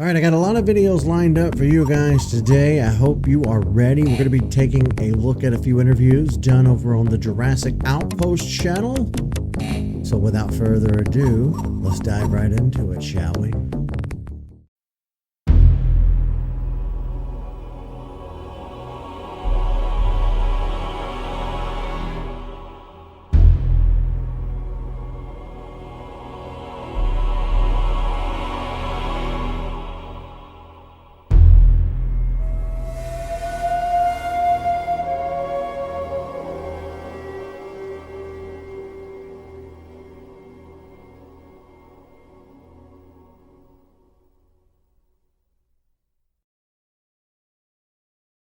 All right, I got a lot of videos lined up for you guys today. I hope you are ready. We're going to be taking a look at a few interviews done over on the Jurassic Outpost channel. So without further ado, let's dive right into it, shall we?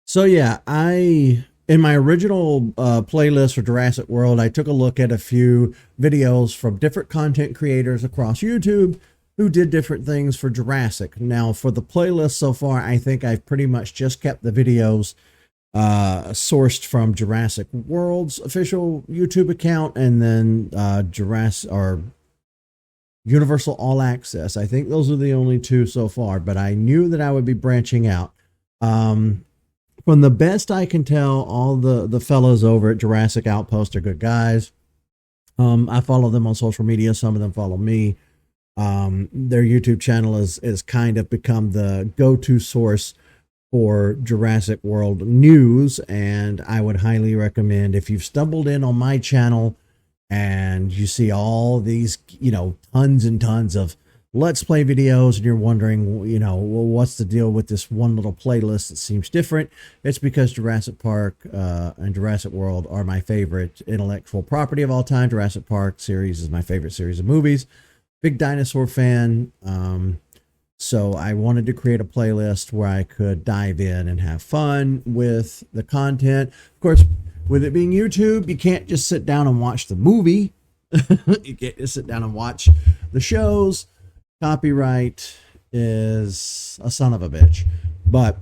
So yeah, in my original playlist for Jurassic World, I took a look at a few videos from different content creators across YouTube who did different things for Jurassic. Now, for the playlist so far, I think I've pretty much just kept the videos sourced from Jurassic World's official YouTube account, and then Jurassic or Universal All Access. I think those are the only two so far, but I knew that I would be branching out. From the best I can tell, all the fellows over at Jurassic Outpost are good guys. I follow them on social media. Some of them follow me. Their YouTube channel is kind of become the go-to source for Jurassic World news, and I would highly recommend, if you've stumbled in on my channel and you see all these, tons and tons of Let's Play videos, and you're wondering, well, what's the deal with this one little playlist that seems different? It's because Jurassic Park and Jurassic World are my favorite intellectual property of all time. Jurassic Park series is my favorite series of movies. Big dinosaur fan. So I wanted to create a playlist where I could dive in and have fun with the content. Of course, with it being YouTube, you can't just sit down and watch the movie. You can't just sit down and watch the shows. Copyright is a son of a bitch. But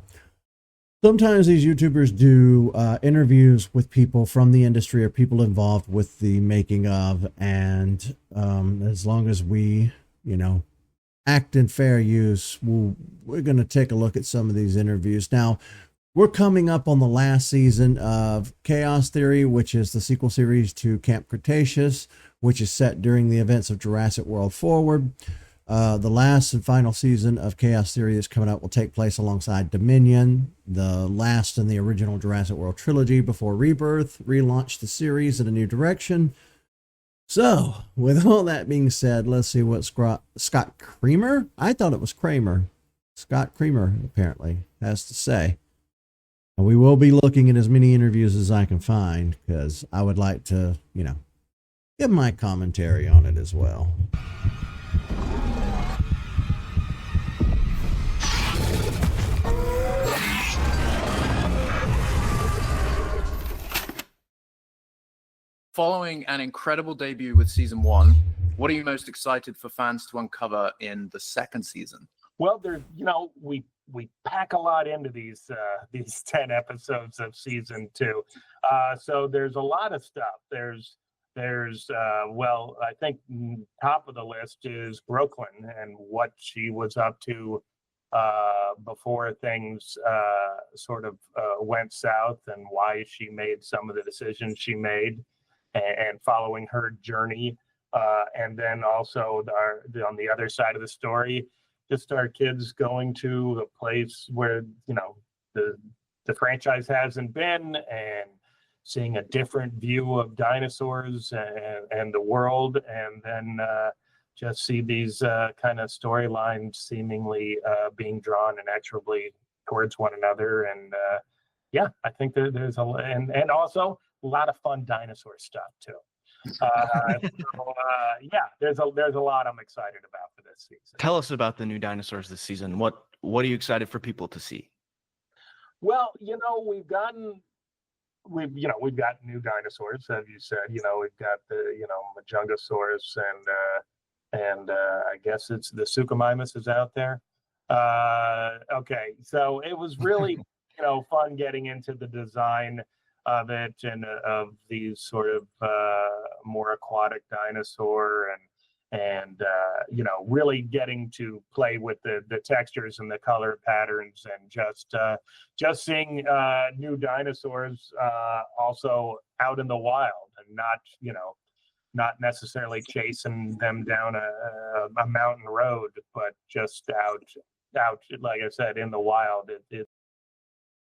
sometimes these YouTubers do interviews with people from the industry or people involved with the making of, and as long as we, act in fair use, we're going to take a look at some of these interviews. Now, we're coming up on the last season of Chaos Theory, which is the sequel series to Camp Cretaceous, which is set during the events of Jurassic World Forward. The last and final season of Chaos Theory that's coming up will take place alongside Dominion, the last in the original Jurassic World trilogy before Rebirth relaunched the series in a new direction. So, with all that being said, let's see what Scott Kreamer, I thought it was Kreamer, Scott Kreamer apparently has to say. And we will be looking at as many interviews as I can find, because I would like to, give my commentary on it as well. Following an incredible debut with season 1, what are you most excited for fans to uncover in the second season? Well, we pack a lot into these 10 episodes of season 2. So there's a lot of stuff. There's I think top of the list is Brooklyn and what she was up to before things sort of went south, and why she made some of the decisions she made, and following her journey. And then also on the other side of the story, just our kids going to a place where, the franchise hasn't been, and seeing a different view of dinosaurs and the world, and then just see these kind of storylines seemingly being drawn inexorably towards one another. And I think there's and also a lot of fun dinosaur stuff too. There's a lot I'm excited about for this season. Tell us about the new dinosaurs this season. What are you excited for people to see? Well, we've got new dinosaurs, as you said. We've got the Majungasaurus, and I guess it's the Suchomimus is out there. Okay, so it was really fun getting into the design of it, and of these sort of more aquatic dinosaur, and really getting to play with the textures and the color patterns, and just seeing new dinosaurs also out in the wild, and not necessarily chasing them down a mountain road, but just out, like I said, in the wild.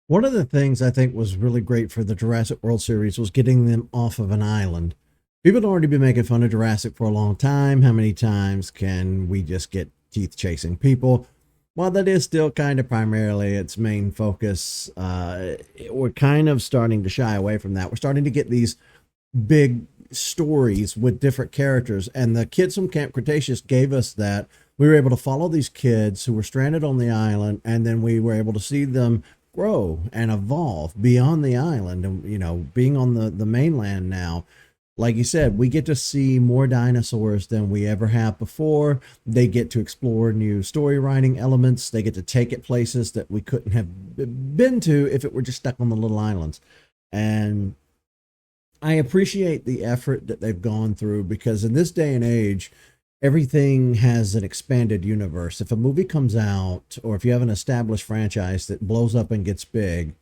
One of the things I think was really great for the Jurassic World series was getting them off of an island. People had already been making fun of Jurassic for a long time. How many times can we just get teeth chasing people? While that is still kind of primarily its main focus, we're kind of starting to shy away from that. We're starting to get these big stories with different characters, and the kids from Camp Cretaceous gave us that. We were able to follow these kids who were stranded on the island, and then we were able to see them grow and evolve beyond the island, and being on the mainland now. Like you said, we get to see more dinosaurs than we ever have before. They get to explore new story writing elements. They get to take it places that we couldn't have been to if it were just stuck on the little islands. And I appreciate the effort that they've gone through, because in this day and age, everything has an expanded universe. If a movie comes out, or if you have an established franchise that blows up and gets big,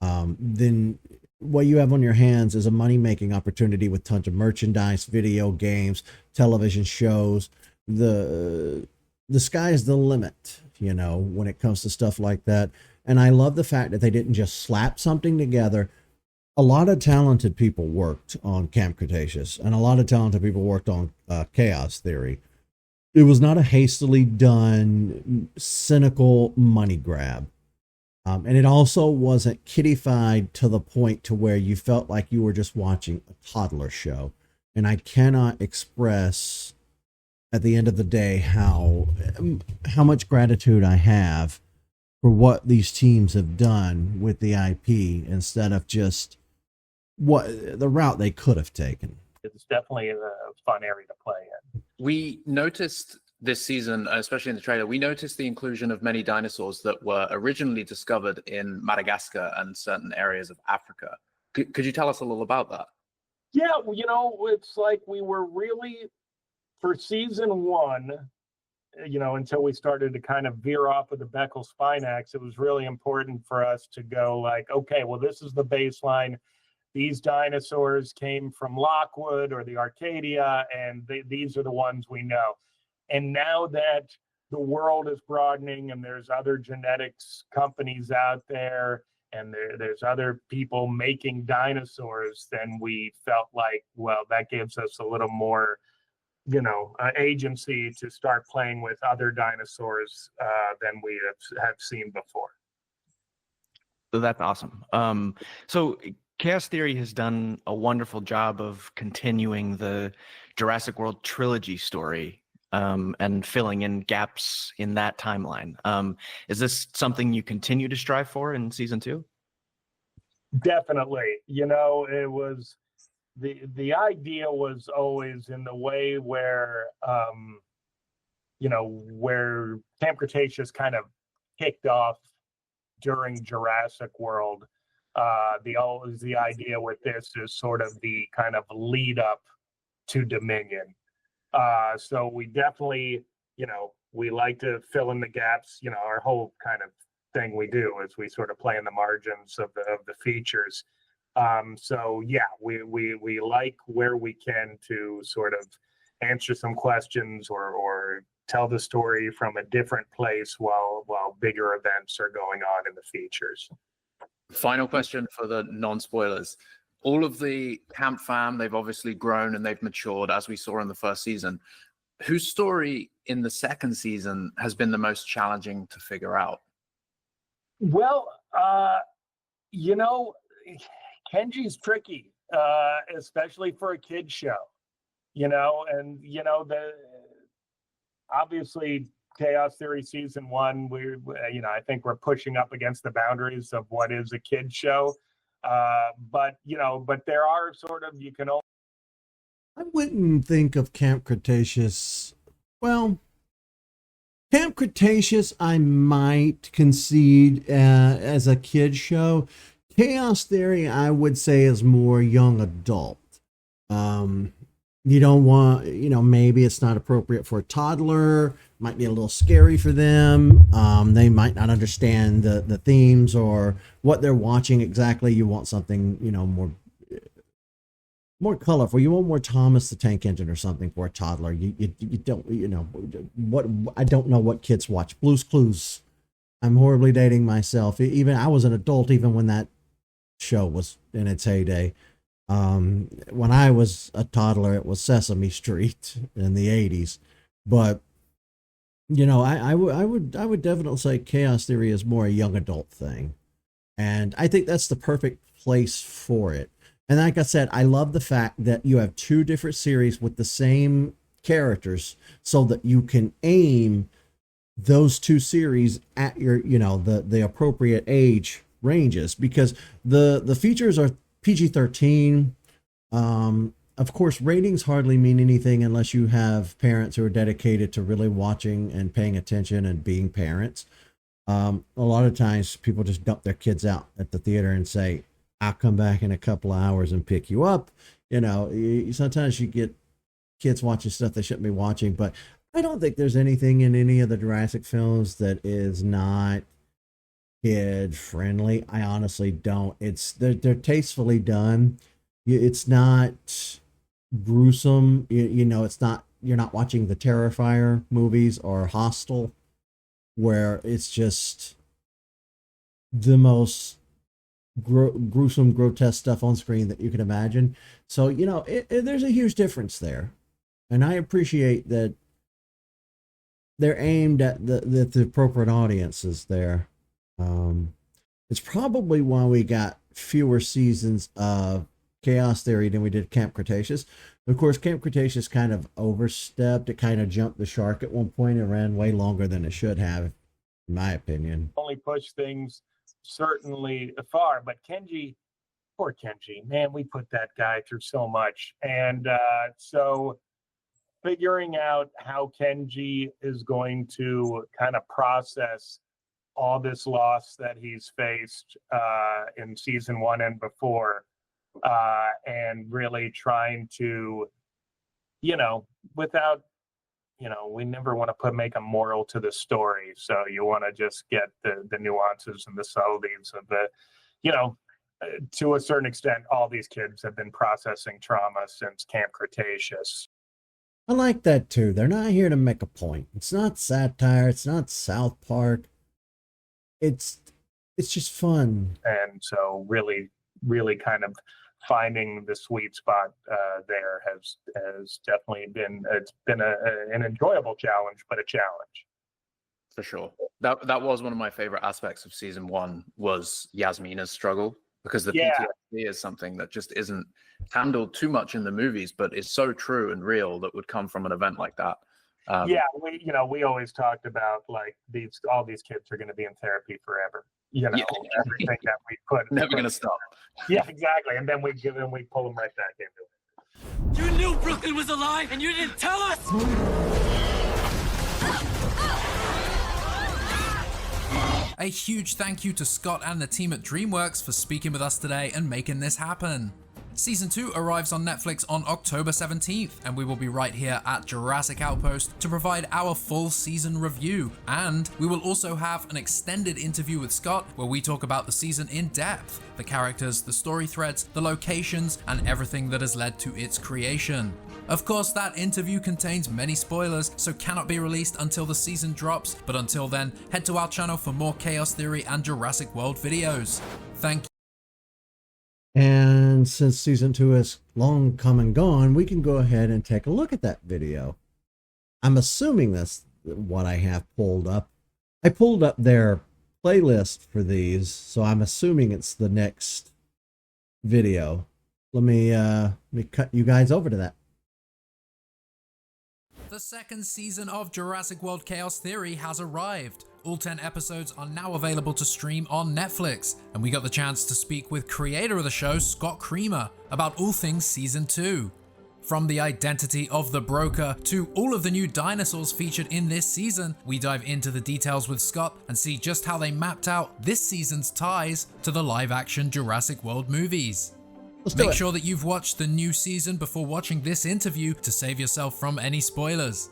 then what you have on your hands is a money-making opportunity with tons of merchandise, video games, television shows. The sky is the limit, when it comes to stuff like that. And I love the fact that they didn't just slap something together. A lot of talented people worked on Camp Cretaceous, and a lot of talented people worked on Chaos Theory. It was not a hastily done, cynical money grab. And it also wasn't kiddified to the point to where you felt like you were just watching a toddler show. And I cannot express at the end of the day how much gratitude I have for what these teams have done with the IP, instead of just what the route they could have taken. It's definitely a fun area to play in. We noticed this season, especially in the trailer, we noticed the inclusion of many dinosaurs that were originally discovered in Madagascar and certain areas of Africa. Could you tell us a little about that? Yeah, it's like we were really, for season one, until we started to kind of veer off of the Beckel Spinax, it was really important for us to go like, okay, well, this is the baseline. These dinosaurs came from Lockwood or the Arcadia, and these are the ones we know. And now that the world is broadening and there's other genetics companies out there, and there's other people making dinosaurs, then we felt like, well, that gives us a little more, agency to start playing with other dinosaurs than we have seen before. So that's awesome. So Chaos Theory has done a wonderful job of continuing the Jurassic World trilogy story, and filling in gaps in that timeline. Is this something you continue to strive for in season 2? Definitely. It was the idea was always in the way where where Camp Cretaceous kind of kicked off during Jurassic World. The idea with this is sort of the kind of lead up to Dominion. So we definitely, we like to fill in the gaps. Our whole kind of thing we do is we sort of play in the margins of the features. So yeah, we like where we can to sort of answer some questions or tell the story from a different place while bigger events are going on in the features. Final question for the non-spoilers. All of the Camp fam, they've obviously grown and they've matured, as we saw in the first season. Whose story in the second season has been the most challenging to figure out? Well, Kenji's tricky, especially for a kid's show, and obviously Chaos Theory season 1, I think we're pushing up against the boundaries of what is a kid's show. But there are sort of, I wouldn't think of Camp Cretaceous. Well, Camp Cretaceous, I might concede as a kid's show. Chaos Theory, I would say, is more young adult. You don't want, maybe it's not appropriate for a toddler, might be a little scary for them. They might not understand the themes or what they're watching exactly. You want something, more colorful. You want more Thomas the Tank Engine or something for a toddler. You don't, what, I don't know what kids watch. Blue's Clues. I'm horribly dating myself. Even I was an adult even when that show was in its heyday. When I was a toddler, it was Sesame Street in the 80s. But I would definitely say Chaos Theory is more a young adult thing, and I think that's the perfect place for it. And like I said, I love the fact that you have two different series with the same characters, so that you can aim those two series at your, the appropriate age ranges, because the features are PG-13. Of course, ratings hardly mean anything unless you have parents who are dedicated to really watching and paying attention and being parents. A lot of times people just dump their kids out at the theater and say, I'll come back in a couple of hours and pick you up. Sometimes you get kids watching stuff they shouldn't be watching, but I don't think there's anything in any of the Jurassic films that is not kid friendly. I honestly don't. They're tastefully done. It's not gruesome. It's not, you're not watching the Terrifier movies or Hostel, where it's just the most gruesome, grotesque stuff on screen that you can imagine. So, there's a huge difference there. And I appreciate that they're aimed at the appropriate audiences there. It's probably why we got fewer seasons of Chaos Theory than we did Camp Cretaceous. Of course, Camp Cretaceous kind of overstepped. It kind of jumped the shark at one point and ran way longer than it should have, in my opinion. Only push things certainly far, but Kenji, poor Kenji, man, we put that guy through so much. And so figuring out how Kenji is going to kind of process all this loss that he's faced in season 1 and before, and really trying to, without, we never want to make a moral to the story. So you want to just get the nuances and the subtleties of the, to a certain extent, all these kids have been processing trauma since Camp Cretaceous. I like that too. They're not here to make a point. It's not satire. It's not South Park. It's just fun. And so really, really kind of finding the sweet spot there has definitely been, it's been an enjoyable challenge, but a challenge. For sure. That was one of my favorite aspects of season 1 was Yasmina's struggle, because the PTSD is something that just isn't handled too much in the movies, but is so true and real that would come from an event like that. We always talked about like all these kids are going to be in therapy forever. Everything that we put never going to stop. Yeah, exactly. And then we pull them right back into You it. knew Brooklyn was alive and you didn't tell us. A huge thank you to Scott and the team at DreamWorks for speaking with us today and making this happen. Season 2 arrives on Netflix on October 17th, and we will be right here at Jurassic Outpost to provide our full season review. And we will also have an extended interview with Scott where we talk about the season in depth, the characters, the story threads, the locations, and everything that has led to its creation. Of course, that interview contains many spoilers, so cannot be released until the season drops, but until then, head to our channel for more Chaos Theory and Jurassic World videos. Thank you. And since season 2 is long come and gone, we can go ahead and take a look at that video. I'm assuming that's what I have pulled up. I pulled up their playlist for these, so I'm assuming it's the next video. Let me cut you guys over to that. The second season of Jurassic World Chaos Theory has arrived. All 10 episodes are now available to stream on Netflix, and we got the chance to speak with creator of the show, Scott Kreamer, about all things season 2. From the identity of the broker to all of the new dinosaurs featured in this season, we dive into the details with Scott and see just how they mapped out this season's ties to the live-action Jurassic World movies. Let's do Make it. sure that you've watched the new season before watching this interview to save yourself from any spoilers.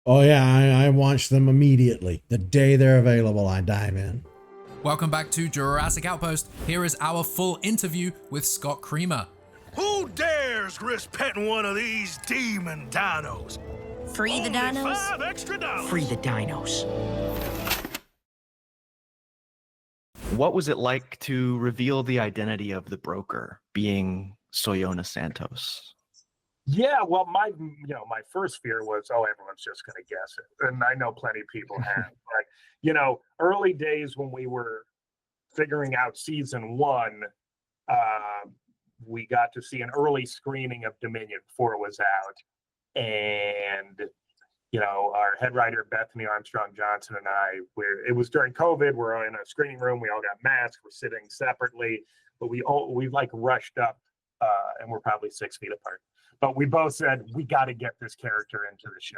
Oh yeah, I watch them immediately. The day they're available, I dive in. Welcome back to Jurassic Outpost. Here is our full interview with Scott Kreamer. Who dares risk petting one of these demon dinos? Free the Only dinos? $5 extra. Free the dinos. What was it like to reveal the identity of the broker being Soyona Santos? Yeah, well, my first fear was, oh, everyone's just going to guess it, and I know plenty of people have. But early days when we were figuring out season 1, we got to see an early screening of Dominion before it was out, and our head writer Bethany Armstrong Johnson and I, it was during COVID. We're in a screening room. We all got masks. We're sitting separately, but we like rushed up, and we're probably 6 feet apart. But we both said, we got to get this character into the show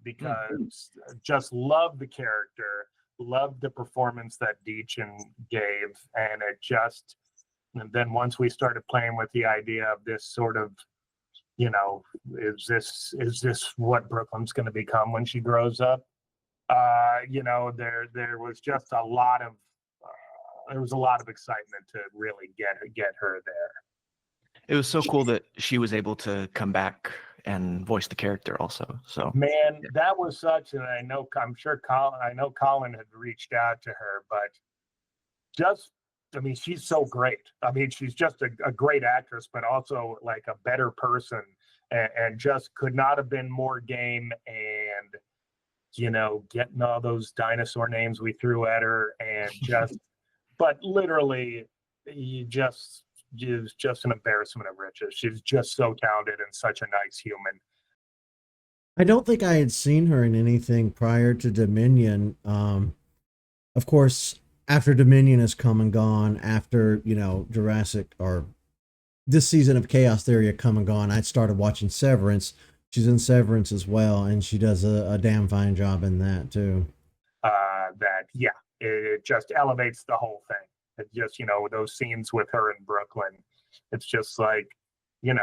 because just love the character, love the performance that Deachin gave. And then once we started playing with the idea of this sort of, is this what Brooklyn's going to become when she grows up? There was just a lot of excitement to really get her there. It was so cool that she was able to come back and voice the character also. So man, that was such, and I'm sure Colin had reached out to her, but she's so great. She's just a great actress, but also like a better person, and just could not have been more game. And getting all those dinosaur names we threw at her, and but literally, is just an embarrassment of riches. She's just so talented and such a nice human. I don't think I had seen her in anything prior to Dominion. Of course, after Dominion has come and gone, after, Jurassic or this season of Chaos Theory had come and gone, I started watching Severance. She's in Severance as well, and she does a damn fine job in that too. It just elevates the whole thing. It just, those scenes with her in Brooklyn, it's just like, I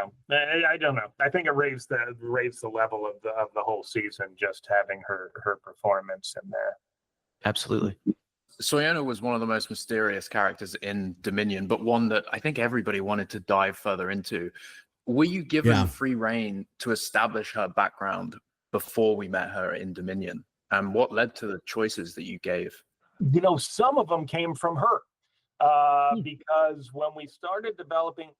don't know. I think it raised the level of the whole season, just having her performance in there. absolutely. Soyona was one of the most mysterious characters in Dominion, but one that I think everybody wanted to dive further into. Were you given free reign to establish her background before we met her in Dominion? And what led to the choices that you gave? Some of them came from her. Because when we started developing,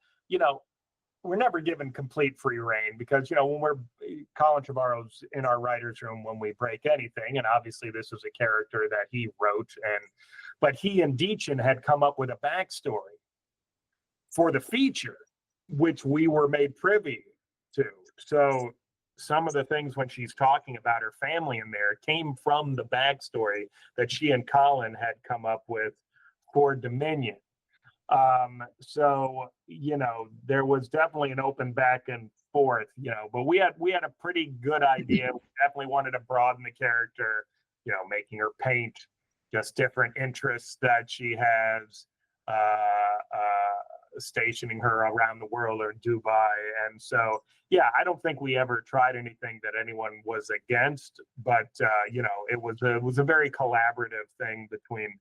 we're never given complete free reign, because, when Colin Trevorrow's in our writer's room when we break anything, and obviously this is a character that he wrote, but he and Deachin had come up with a backstory for the feature, which we were made privy to. So some of the things when she's talking about her family in there came from the backstory that she and Colin had come up with for Dominion. There was definitely an open back and forth, but we had a pretty good idea. We definitely wanted to broaden the character, making her paint just different interests that she has, stationing her around the world or Dubai. And so, I don't think we ever tried anything that anyone was against, but it was a very collaborative thing between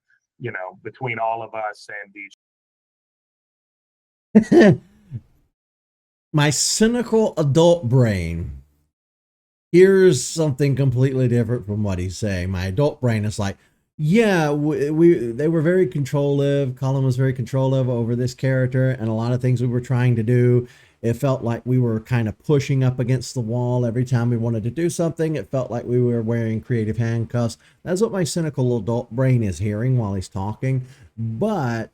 all of us and DJ. My cynical adult brain here's something completely different from what he's saying. My adult brain is like, yeah, they were very controlling. Colin was very controlling over this character, and a lot of things we were trying to do, it felt like we were kind of pushing up against the wall every time we wanted to do something. It felt like we were wearing creative handcuffs. That's what my cynical adult brain is hearing while he's talking. But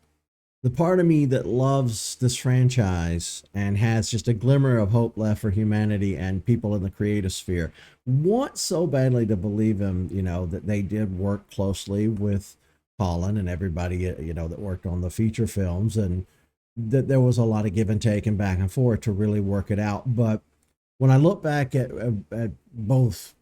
the part of me that loves this franchise and has just a glimmer of hope left for humanity and people in the creative sphere wants so badly to believe him, that they did work closely with Colin and everybody, that worked on the feature films, and that there was a lot of give and take and back and forth to really work it out. But when I look back at both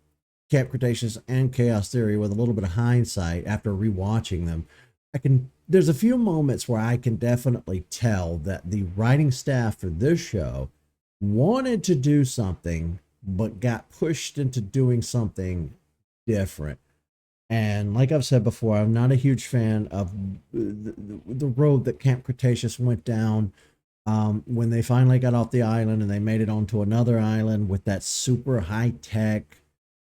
Camp Cretaceous and Chaos Theory with a little bit of hindsight after rewatching them, I can there's a few moments where I can definitely tell that the writing staff for this show wanted to do something, but got pushed into doing something different. And like I've said before, I'm not a huge fan of the road that Camp Cretaceous went down when they finally got off the island and they made it onto another island with that super high-tech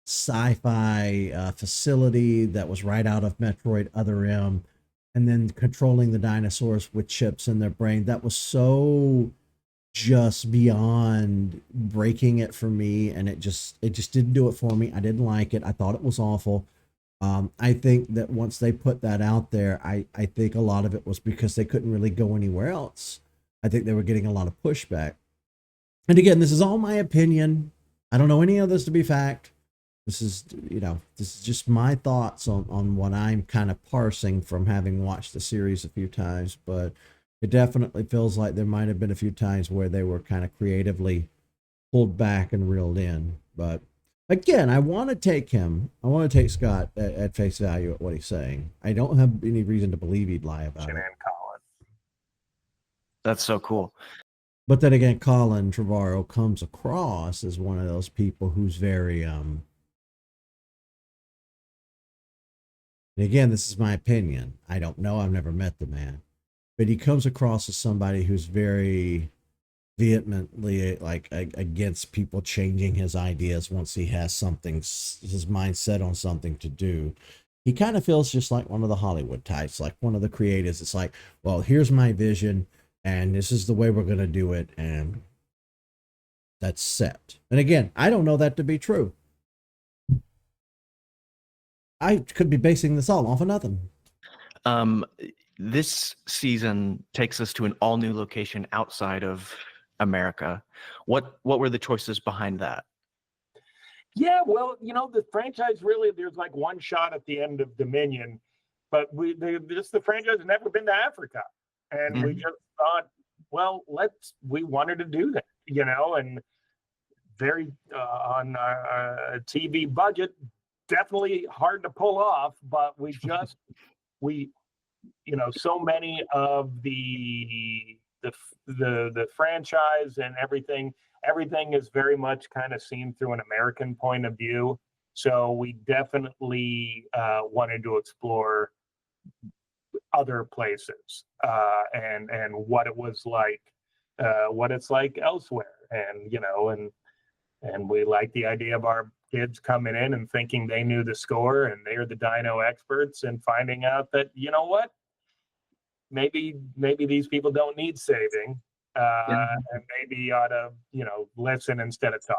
sci-fi facility that was right out of Metroid Other M, and then controlling the dinosaurs with chips in their brain. That was so just beyond breaking it for me, and it just didn't do it for me. I didn't like it. I thought it was awful. I think that once they put that out there, I think a lot of it was because they couldn't really go anywhere else. I think they were getting a lot of pushback. And again, this is all my opinion. I don't know any of this to be fact. This is, this is just my thoughts on what I'm kind of parsing from having watched the series a few times. But it definitely feels like there might have been a few times where they were kind of creatively pulled back and reeled in. But again, I want to take Scott at face value at what he's saying. I don't have any reason to believe he'd lie about it. That's so cool. But then again, Colin Trevorrow comes across as one of those people who's very, and again, this is my opinion. I don't know. I've never met the man. But he comes across as somebody who's very vehemently against people changing his ideas once he has his mind set on something to do. He kind of feels just like one of the Hollywood types, like one of the creatives. It's like, well, here's my vision, and this is the way we're going to do it, and that's set. And again, I don't know that to be true. I could be basing this all off of nothing. This season takes us to an all-new location outside of America. What were the choices behind that? Yeah, well, the franchise really, there's like one shot at the end of Dominion, but the franchise has never been to Africa. And we just thought, well, we wanted to do that, and very on our TV budget, definitely hard to pull off, but so many of the franchise and everything is very much kind of seen through an American point of view. So we definitely wanted to explore other places and what it was like, what it's like elsewhere, and we like the idea of our kids coming in and thinking they knew the score and they're the dino experts, and finding out that maybe these people don't need saving, and maybe ought to listen instead of talk.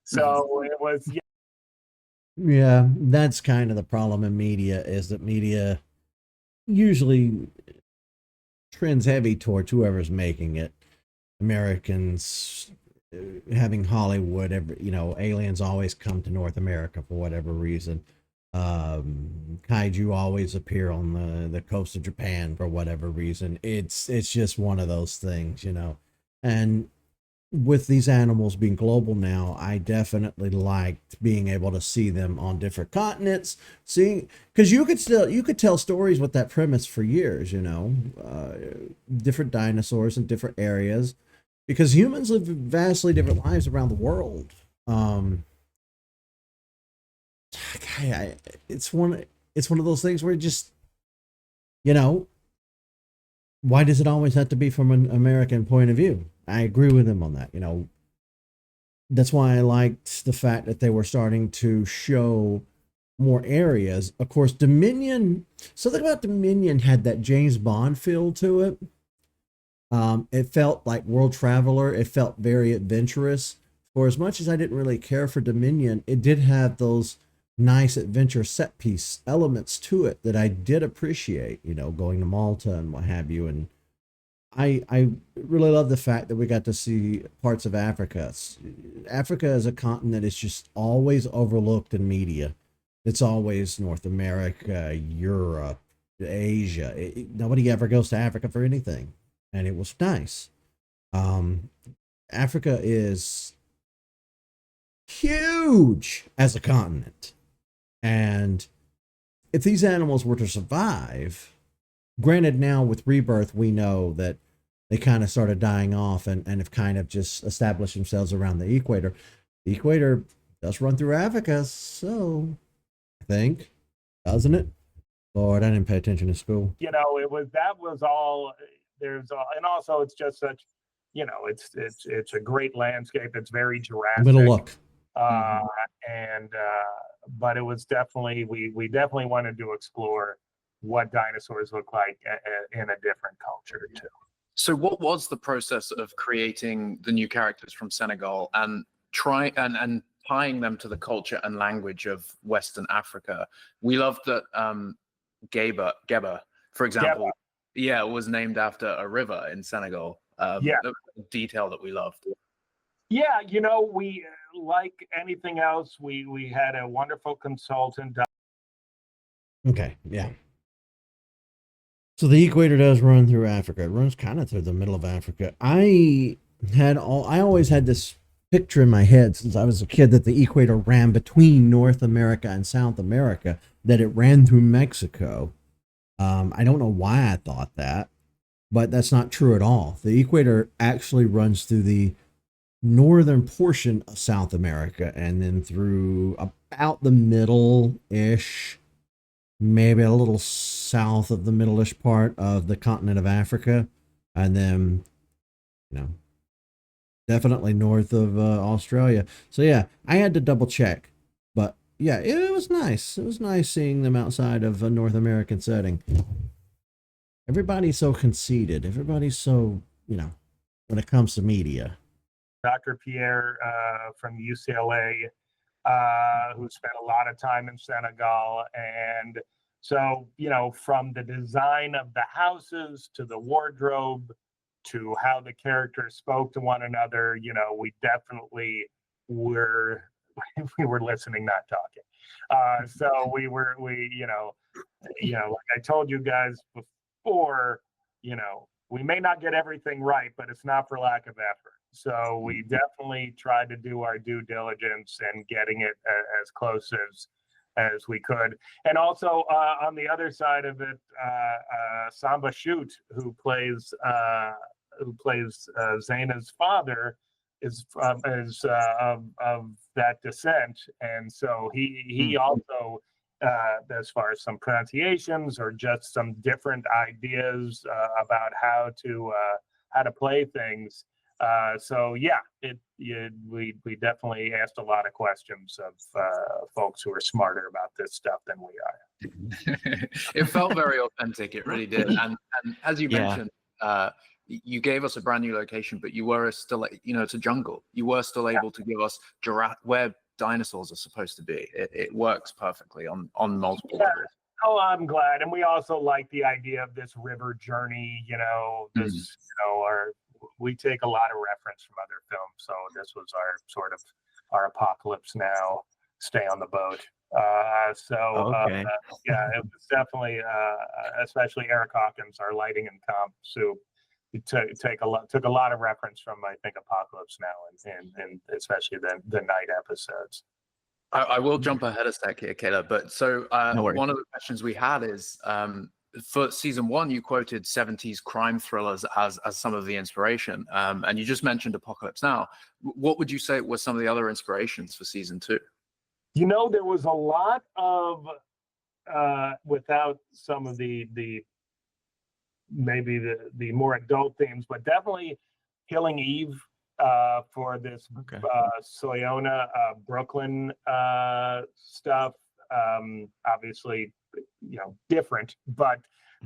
So it was. Yeah, that's kind of the problem in media, is that media usually trends heavy towards whoever's making it. Americans having Hollywood, aliens always come to North America for whatever reason. Kaiju always appear on the coast of Japan for whatever reason. It's just one of those things, And with these animals being global now, I definitely liked being able to see them on different continents, because you could tell stories with that premise for years, different dinosaurs in different areas, because humans live vastly different lives around the world. It's one of those things where just, why does it always have to be from an American point of view? I agree with him on that. That's why I liked the fact that they were starting to show more areas. Of course, Dominion, something about Dominion had that James Bond feel to it. It felt like World Traveler. It felt very adventurous. For as much as I didn't really care for Dominion, it did have those nice adventure set piece elements to it that I did appreciate, going to Malta and what have you. And I really love the fact that we got to see parts of Africa. Africa as a continent is just always overlooked in media. It's always North America, Europe, Asia. Nobody ever goes to Africa for anything. And it was nice. Africa is huge as a continent. And if these animals were to survive, Granted, now with Rebirth, we know that they kind of started dying off and have kind of just established themselves around the equator. The equator does run through Africa, so I think, doesn't it? Lord, I didn't pay attention in school. You know, that was all. And also it's just such, you know, it's a great landscape. It's very Jurassic. Middle look. But it was definitely, we definitely wanted to explore what dinosaurs look like in a different culture too. So what was the process of creating the new characters from Senegal and tying them to the culture and language of Western Africa? We loved that Geba, for example, was named after a river in Senegal. That was a detail that we loved. Yeah, you know, we like anything else, we had a wonderful consultant. Okay, yeah. So the equator does run through Africa. It runs kind of through the middle of Africa. I always had this picture in my head since I was a kid that the equator ran between North America and South America, that it ran through Mexico. I don't know why I thought that, but that's not true at all. The equator actually runs through the northern portion of South America and then through about the middle-ish, maybe a little south of the middle-ish part of the continent of Africa, and then, you know, definitely north of Australia. So yeah, I had to double check, but yeah, it was nice. It was nice seeing them outside of a North American setting. Everybody's so conceited. Everybody's so, you know, when it comes to media. Dr. Pierre from UCLA, who spent a lot of time in Senegal. And so, you know, from the design of the houses to the wardrobe to how the characters spoke to one another, you know, we definitely were listening, not talking. So we you know, like I told you guys before, you know, we may not get everything right, but it's not for lack of effort. So we definitely tried to do our due diligence and getting it as close as we could. And also on the other side of it, Samba Shoot, who plays Zaina's father, is of that descent, and so he also, as far as some pronunciations or just some different ideas about how to play things. So yeah, we definitely asked a lot of questions of folks who are smarter about this stuff than we are. It felt very authentic. It really did. And as you mentioned, you gave us a brand new location, but you were still, you know, it's a jungle. You were still able to give us where dinosaurs are supposed to be. It works perfectly on multiple levels. Oh, I'm glad. And we also like the idea of this river journey, you know, you know, we take a lot of reference from other films. So this was our Apocalypse Now, stay on the boat. Yeah, it was definitely, especially Eric Hawkins, our lighting and comp soup, took a lot of reference from, I think, Apocalypse Now and especially the night episodes. I will jump ahead a sec here, Caleb. But so one of the questions we had is, for season 1, you quoted 70s crime thrillers as some of the inspiration, and you just mentioned Apocalypse Now. What would you say were some of the other inspirations for season 2? You know, there was a lot of, without some of the maybe the more adult themes, but definitely Killing Eve for this Soyona Brooklyn stuff. Obviously, you know, different, but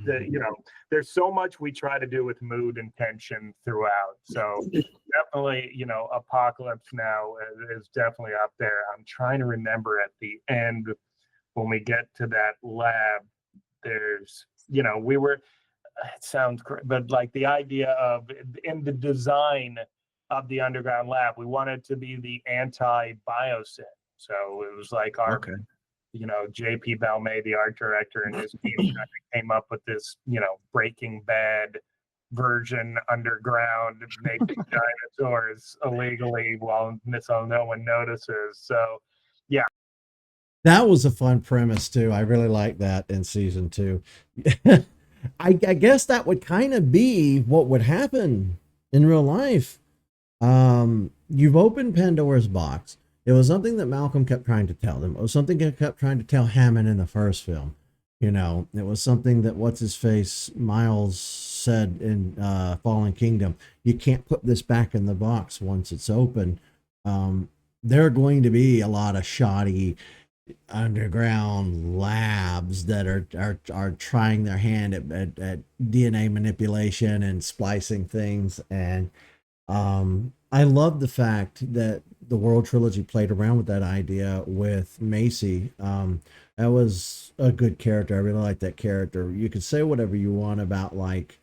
you know, there's so much we try to do with mood and tension throughout. So definitely, you know, Apocalypse Now is definitely up there. I'm trying to remember at the end when we get to that lab, there's, you know, it sounds crazy, but like the idea of in the design of the underground lab, we wanted to be the anti-biosyn. So it was like our, you know, J.P. Balmet, the art director, and his team came up with this, you know, Breaking Bad version underground, making dinosaurs illegally while no one notices. So, yeah. That was a fun premise too. I really like that in season 2. I guess that would kind of be what would happen in real life. You've opened Pandora's box. It was something that Malcolm kept trying to tell them. It was something he kept trying to tell Hammond in the first film. You know, it was something that what's his face Miles said in Fallen Kingdom. You can't put this back in the box once it's open. There are going to be a lot of shoddy underground labs that are trying their hand at DNA manipulation and splicing things. And I love the fact that the World Trilogy played around with that idea with Macy. That was a good character. I really like that character. You could say whatever you want about, like,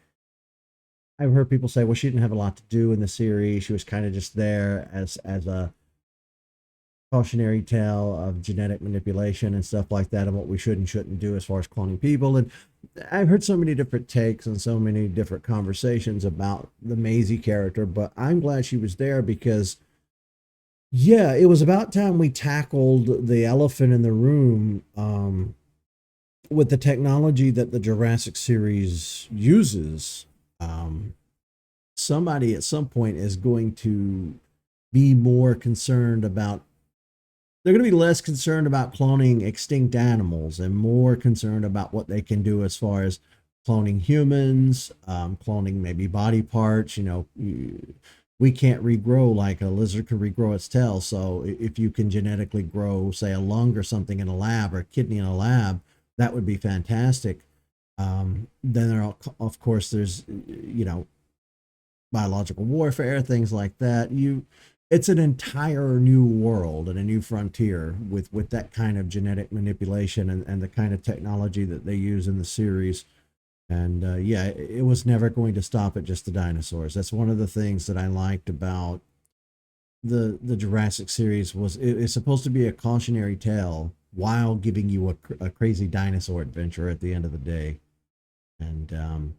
I've heard people say, well, she didn't have a lot to do in the series. She was kind of just there as a cautionary tale of genetic manipulation and stuff like that, and what we should and shouldn't do as far as cloning people. And I've heard so many different takes and so many different conversations about the Maisie character, but I'm glad she was there because, yeah, it was about time we tackled the elephant in the room with the technology that the Jurassic series uses. Somebody at some point is going to be more concerned about, they're going to be less concerned about cloning extinct animals and more concerned about what they can do as far as cloning humans, cloning maybe body parts. You know, we can't regrow like a lizard can regrow its tail. So if you can genetically grow, say, a lung or something in a lab or a kidney in a lab, that would be fantastic. Then there are, of course, there's, you know, biological warfare, things like that. It's an entire new world and a new frontier with that kind of genetic manipulation and the kind of technology that they use in the series. And yeah, it was never going to stop at just the dinosaurs. That's one of the things that I liked about the Jurassic series was it's supposed to be a cautionary tale while giving you a crazy dinosaur adventure at the end of the day. And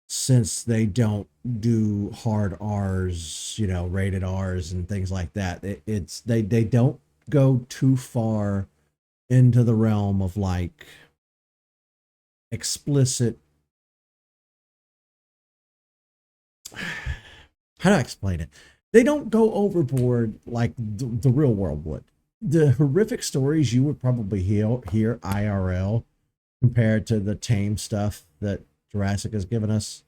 since they don't do hard R's, you know, rated R's and things like that, they don't go too far into the realm of like explicit. How do I explain it? They don't go overboard like the real world would. The horrific stories you would probably hear IRL compared to the tame stuff that Jurassic has given us.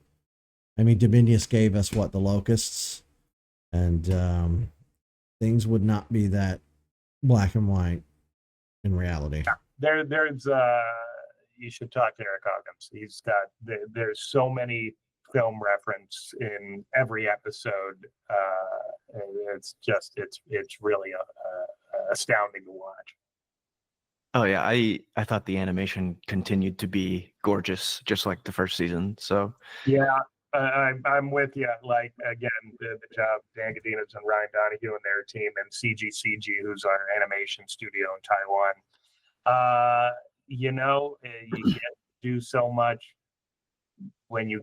I mean, Dominius gave us what, the locusts, and things would not be that black and white in reality. There's you should talk to Eric Hawkins. He's got there's so many film reference in every episode. It's really astounding to watch. Oh yeah, I thought the animation continued to be gorgeous, just like the first season. So yeah, I'm with you. Like, again, the job Dan Gadinas and Ryan Donahue and their team, and CG, who's our animation studio in Taiwan. You know, you get to do so much when you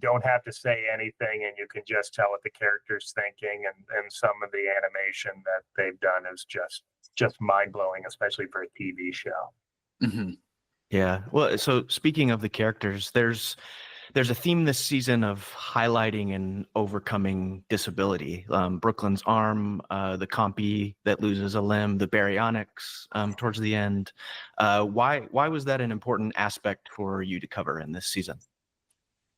don't have to say anything and you can just tell what the character's thinking, and some of the animation that they've done is just mind-blowing, especially for a TV show. Mm-hmm. yeah, well, so speaking of the characters, there's a theme this season of highlighting and overcoming disability. Brooklyn's arm, the compy that loses a limb, the baryonyx towards the end. Why was that an important aspect for you to cover in this season?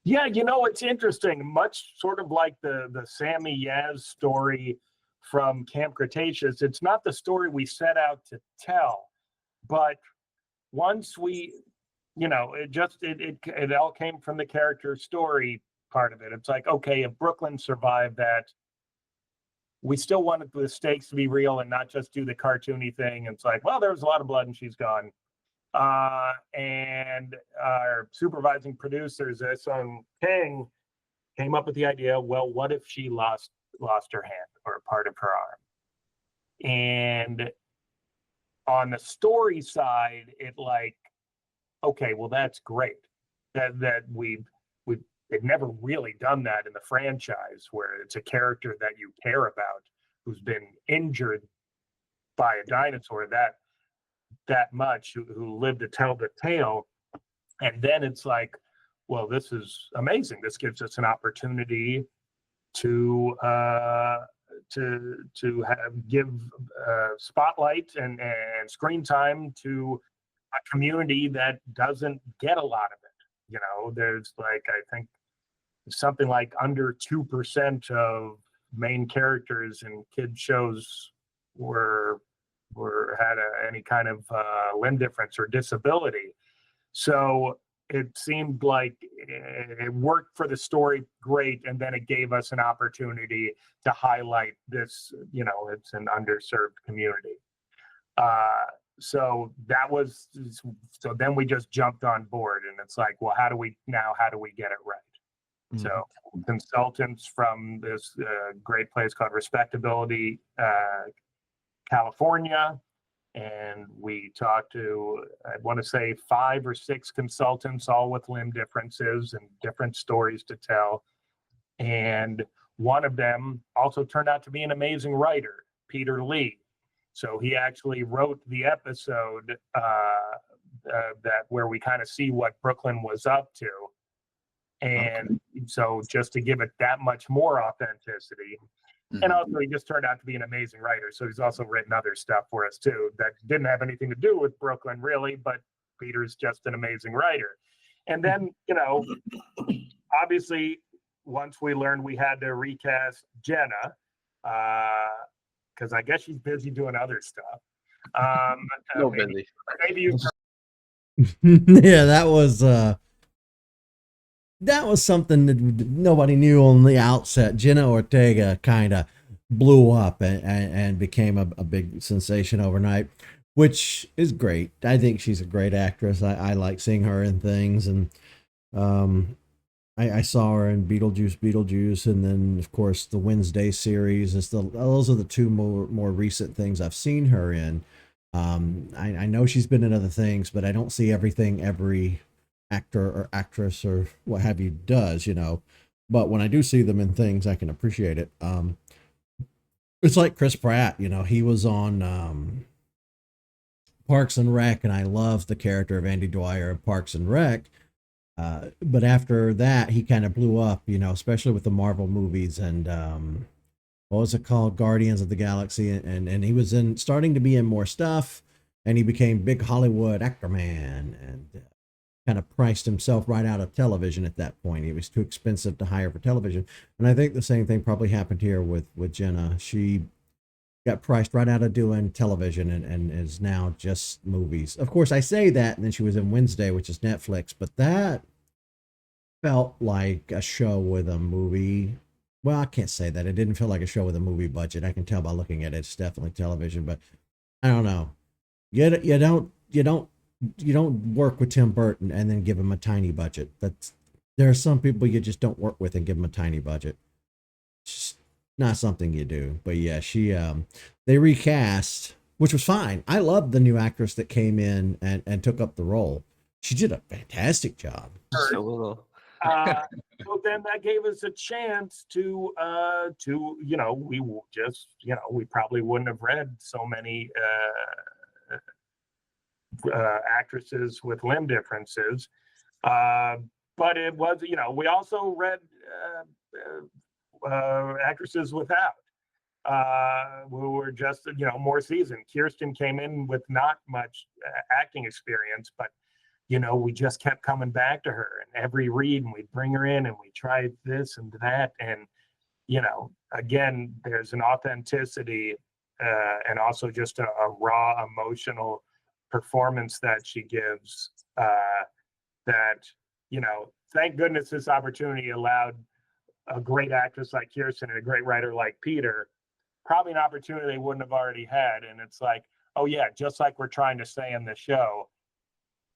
Yeah, you know, it's interesting. Much sort of like the Sammy Yaz story from Camp Cretaceous. It's not the story we set out to tell, but once we, you know, it all came from the character story part of it. It's like, okay, if Brooklyn survived that, we still wanted the stakes to be real and not just do the cartoony thing. It's like, well, there was a lot of blood and she's gone. And our supervising producer, Zesung King, came up with the idea, well, what if she lost her hand or part of her arm? And on the story side, it like, okay, well, that's great. That they've never really done that in the franchise, where it's a character that you care about who's been injured by a dinosaur that much, who lived to tell the tale. And then it's like, well, this is amazing. This gives us an opportunity to give spotlight and screen time to a community that doesn't get a lot of it. You know, there's like, I think something like under 2% of main characters in kid shows were had any kind of limb difference or disability. So it seemed like it worked for the story great, and then it gave us an opportunity to highlight this. You know, it's an underserved community. So that was, so then we just jumped on board, and it's like, well, how do we get it right? Mm-hmm. So consultants from this great place called Respectability, California, and we talked to, I want to say 5 or 6 consultants, all with limb differences and different stories to tell. And one of them also turned out to be an amazing writer, Peter Lee. So he actually wrote the episode that where we kind of see what Brooklyn was up to. And so just to give it that much more authenticity. Mm-hmm. And also he just turned out to be an amazing writer. So he's also written other stuff for us too that didn't have anything to do with Brooklyn really, but Peter's just an amazing writer. And then, you know, obviously once we learned we had to recast Jenna, because I guess she's busy doing other stuff. Maybe you. Yeah, that was something that nobody knew on the outset. Jenna Ortega kind of blew up and became a big sensation overnight, which is great. I think she's a great actress. I like seeing her in things, and I saw her in Beetlejuice, and then of course the Wednesday series. Those are the 2 more recent things I've seen her in. I know she's been in other things, but I don't see everything every actor or actress or what have you does, you know. But when I do see them in things, I can appreciate it. It's like Chris Pratt, you know, he was on Parks and Rec, and I love the character of Andy Dwyer of Parks and Rec. But after that, he kind of blew up, you know, especially with the Marvel movies and what was it called? Guardians of the Galaxy. And he was starting to be in more stuff, and he became big Hollywood actor man, and kind of priced himself right out of television at that point. He was too expensive to hire for television. And I think the same thing probably happened here with Jenna. She got priced right out of doing television and is now just movies. Of course, I say that, and then she was in Wednesday, which is Netflix, but that felt like a show with a movie. Well, I can't say that. It didn't feel like a show with a movie budget. I can tell by looking at it. It's definitely television, but I don't know. You don't work with Tim Burton and then give him a tiny budget. There are some people you just don't work with and give them a tiny budget. It's just not something you do. But yeah, they recast, which was fine. I loved the new actress that came in and took up the role. She did a fantastic job. So then that gave us a chance to you know, we probably wouldn't have read so many actresses with limb differences, but it was, you know, we also read actresses without who were just, you know, more seasoned. Kirsten came in with not much acting experience, but you know, we just kept coming back to her, and every read, and we'd bring her in and we tried this and that, and you know, again, there's an authenticity and also just a raw emotional performance that she gives, that, you know, thank goodness this opportunity allowed a great actress like Kirsten and a great writer like Peter probably an opportunity they wouldn't have already had. And it's like, oh yeah, just like we're trying to say in the show,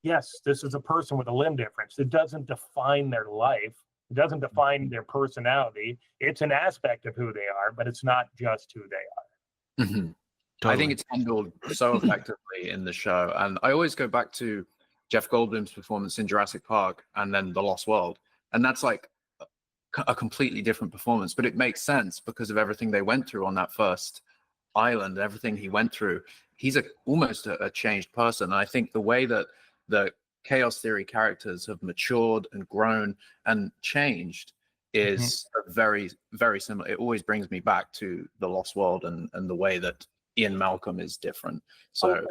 yes, this is a person with a limb difference. It doesn't define their life. It doesn't define their personality. It's an aspect of who they are, but it's not just who they are. Mm-hmm. Totally. I think it's handled so effectively in the show. And I always go back to Jeff Goldblum's performance in Jurassic Park and then The Lost World. And that's like a completely different performance, but it makes sense because of everything they went through on that first island, everything he went through. He's almost a changed person. And I think the way that the Chaos Theory characters have matured and grown and changed is a very, very similar. It always brings me back to the Lost World and the way that Ian Malcolm is different. So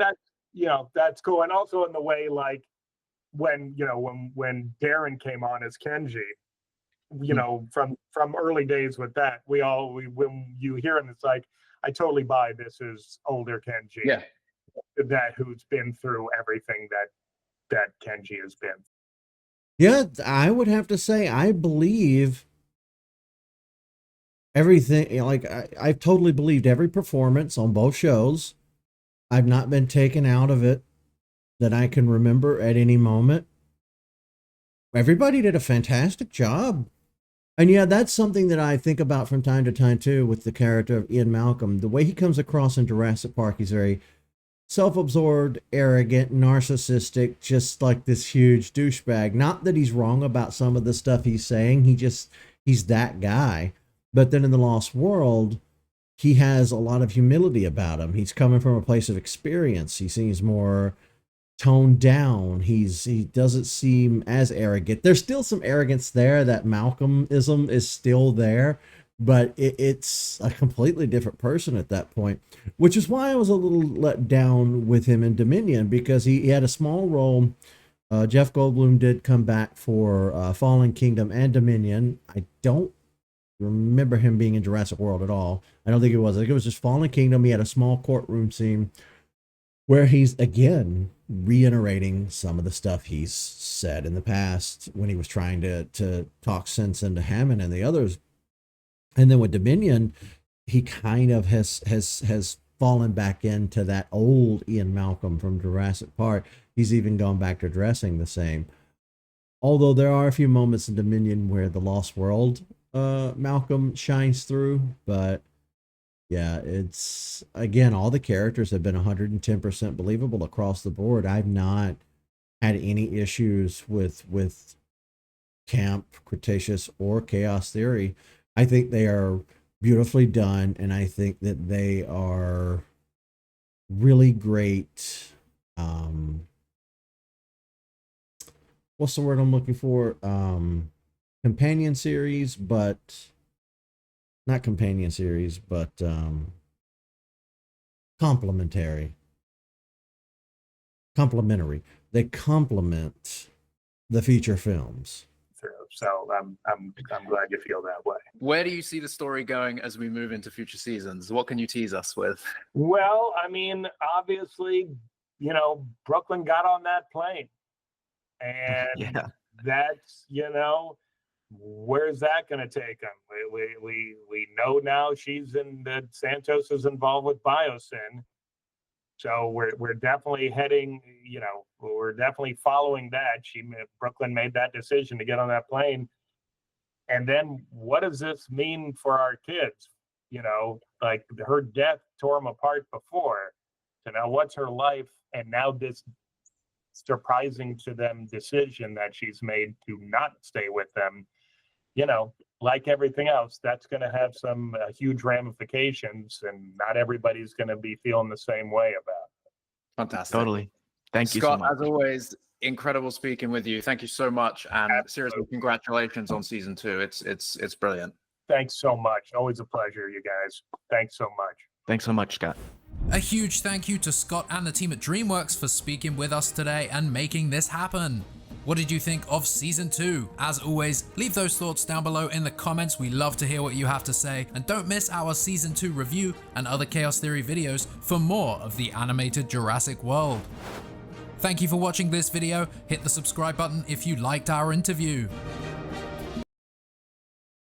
that's cool. And also in the way, like, when Darren came on as Kenji, from early days with that, when you hear him, it's like, I totally buy this is older Kenji. Yeah. That who's been through everything that Kenji has been. Yeah, I would have to say I believe everything. Like I've totally believed every performance on both shows. I've not been taken out of it that I can remember at any moment. Everybody did a fantastic job. And yeah, that's something that I think about from time to time too with the character of Ian Malcolm. The way he comes across in Jurassic Park, he's very self-absorbed, arrogant, narcissistic, just like this huge douchebag. Not that he's wrong about some of the stuff he's saying. He's that guy. But then in the Lost World, he has a lot of humility about him. He's coming from a place of experience. He seems more toned down. He doesn't seem as arrogant. There's still some arrogance there. That Malcolmism is still there, but it's a completely different person at that point, which is why I was a little let down with him in Dominion, because he had a small role. Jeff Goldblum did come back for Fallen Kingdom and Dominion. I don't remember him being in Jurassic World at all. I don't think it was. I think it was just Fallen Kingdom. He had a small courtroom scene where he's again reiterating some of the stuff he's said in the past when he was trying to talk sense into Hammond and the others. And then with Dominion, he kind of has fallen back into that old Ian Malcolm from Jurassic Park. He's even gone back to dressing the same. Although there are a few moments in Dominion where the Lost World Malcolm shines through, but yeah, it's, again, all the characters have been 110% believable across the board. I've not had any issues with Camp, Cretaceous, or Chaos Theory. I think they are beautifully done, and I think that they are really great. What's the word I'm looking for? Companion series, but not companion series, but complementary. Complementary. They complement the feature films. So I'm glad you feel that way. Where do you see the story going as we move into future seasons? What can you tease us with? Well, I mean, obviously, Brooklyn got on that plane, and that's, where's that going to take them? We know now that Santos is involved with Biosyn. So we're definitely heading, we're definitely following that. Brooklyn made that decision to get on that plane. And then what does this mean for our kids? Like her death tore them apart before. So now what's her life? And now this surprising to them decision that she's made to not stay with them, like everything else, that's going to have some huge ramifications, and not everybody's going to be feeling the same way about it. Fantastic. Totally. Thank you Scott, so much. as always, incredible speaking with you. Thank you so much. And seriously, congratulations on season 2. It's brilliant. Thanks so much. Always a pleasure, you guys. Thanks so much. Thanks so much, Scott. A huge thank you to Scott and the team at DreamWorks for speaking with us today and making this happen. What did you think of season 2? As always, leave those thoughts down below in the comments. We love to hear what you have to say. And don't miss our season 2 review and other Chaos Theory videos for more of the animated Jurassic World. Thank you for watching this video. Hit the subscribe button if you liked our interview.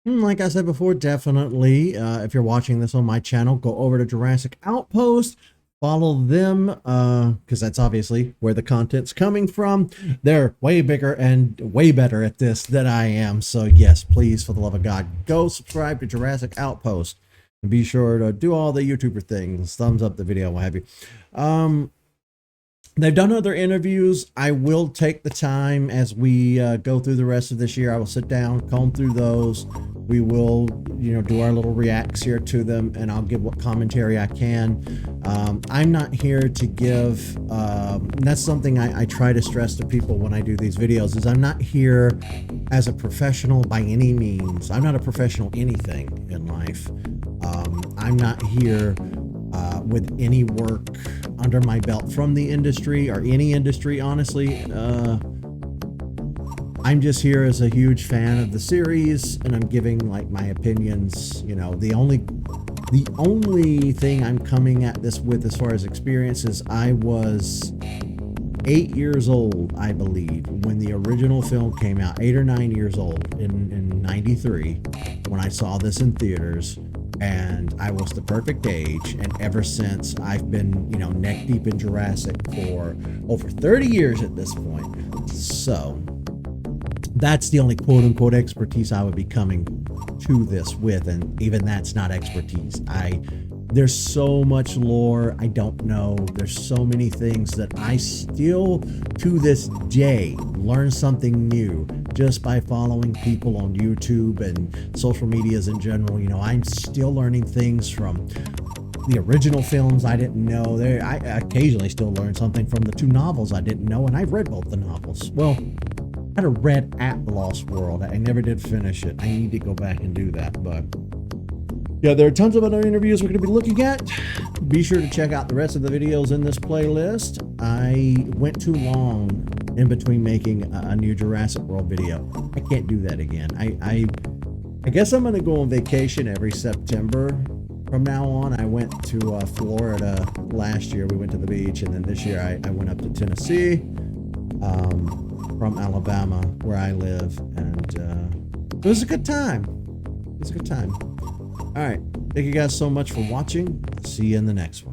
Like I said before, definitely, if you're watching this on my channel, go over to Jurassic Outpost. Follow them, because that's obviously where the content's coming from. They're way bigger and way better at this than I am. So yes, please, for the love of God, go subscribe to Jurassic Outpost. And be sure to do all the YouTuber things. Thumbs up the video, what have you. They've done other interviews. I will take the time as we go through the rest of this year. I will sit down, comb through those, We will, do our little reacts here to them, and I'll give what commentary I can. I'm not here to give, that's something I try to stress to people when I do these videos, is I'm not here as a professional by any means. I'm not a professional anything in life. I'm not here with any work under my belt from the industry or any industry, honestly. I'm just here as a huge fan of the series, and I'm giving like my opinions. The only thing I'm coming at this with as far as experience is I was 8 years old, I believe, when the original film came out, 8 or 9 years old in 93, when I saw this in theaters, and I was the perfect age. And ever since, I've been, neck deep in Jurassic for over 30 years at this point. So that's the only quote unquote expertise I would be coming to this with, and even that's not expertise. There's so much lore I don't know. There's so many things that I still to this day learn something new just by following people on YouTube and social medias in general. I'm still learning things from the original films I didn't know. I occasionally still learn something from the 2 novels I didn't know, and I've read both the novels. Well, I had read at Lost World. I never did finish it. I need to go back and do that. But yeah, there are tons of other interviews we're going to be looking at. Be sure to check out the rest of the videos in this playlist. I went too long in between making a new Jurassic World video. I can't do that again. I guess I'm going to go on vacation every September from now on. I went to Florida last year. We went to the beach, and then this year I went up to Tennessee. From Alabama, where I live, and it was a good time. All right, thank you guys so much for watching. I'll see you in the next one.